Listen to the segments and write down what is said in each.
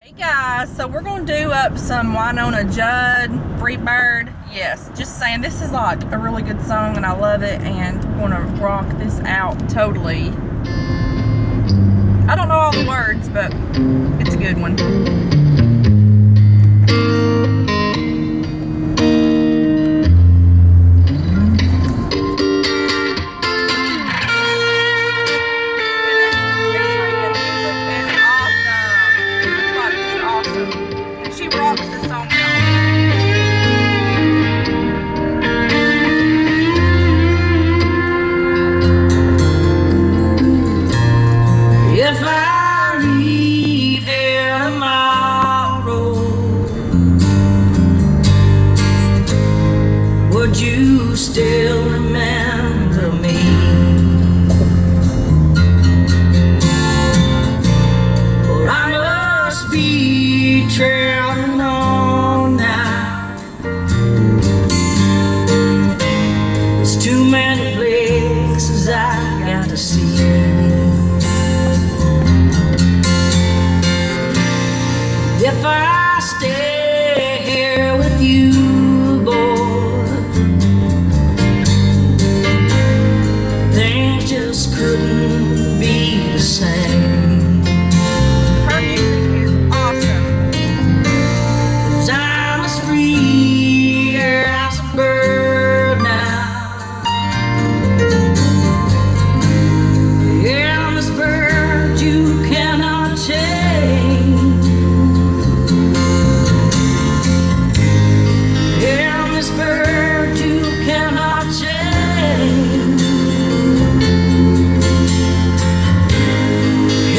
Hey guys, so we're gonna do up some Wynonna Judd, Freebird. Yes, just saying, this is like a really good song and I love it, and we're gonna rock this out totally. I don't know all the words, but it's a good one. She rocks this song out. If I leave here tomorrow, would you still remember me? For I must be traveling on now. There's too many places I got to see. If I stay here with you, boy, things just couldn't be the same. Her music is awesome. 'Cause I'm as free as a bird now. Yeah, I'm this bird you cannot tame. This bird you cannot change.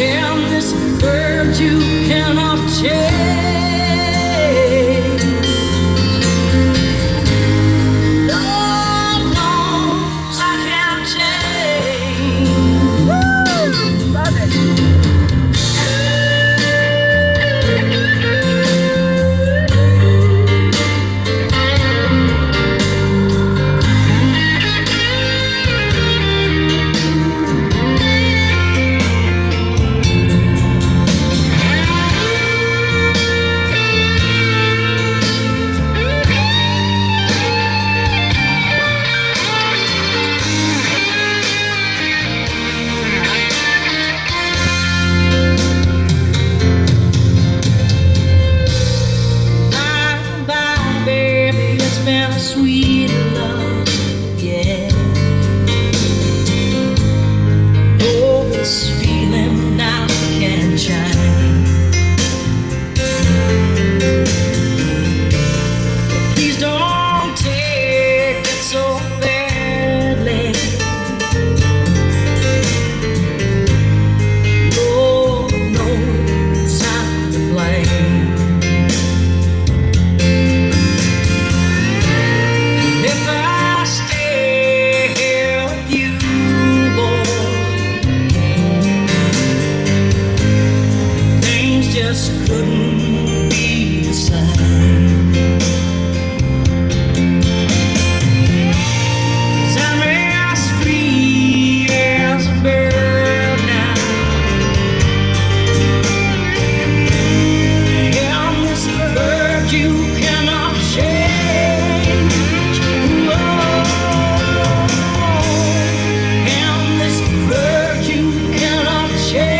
Am this bird you cannot change. Lord knows I can't change. Woo! Love it. Been a sweet love, yeah. Oh, this feeling now can change. Please don't take it so badly. Lord knows I'm to blame. Just couldn't be the same. 'Cause I'm as free as a bird now. I'm this bird you cannot change. Whoa. I'm this bird you cannot change.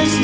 This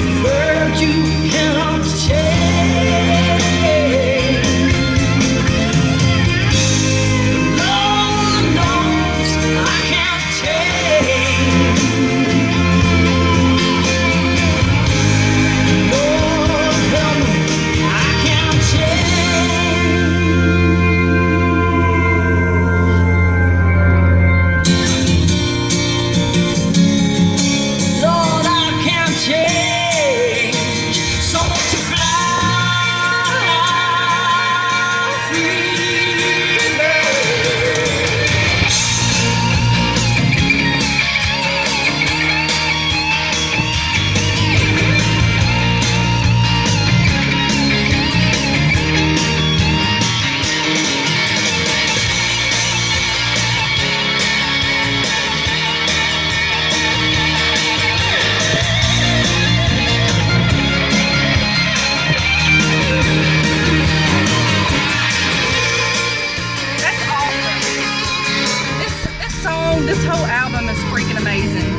this whole album is freaking amazing.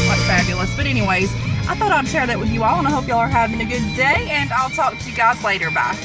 Like fabulous. But anyways, I thought I'd share that with you all, and I hope y'all are having a good day, and I'll talk to you guys later. Bye.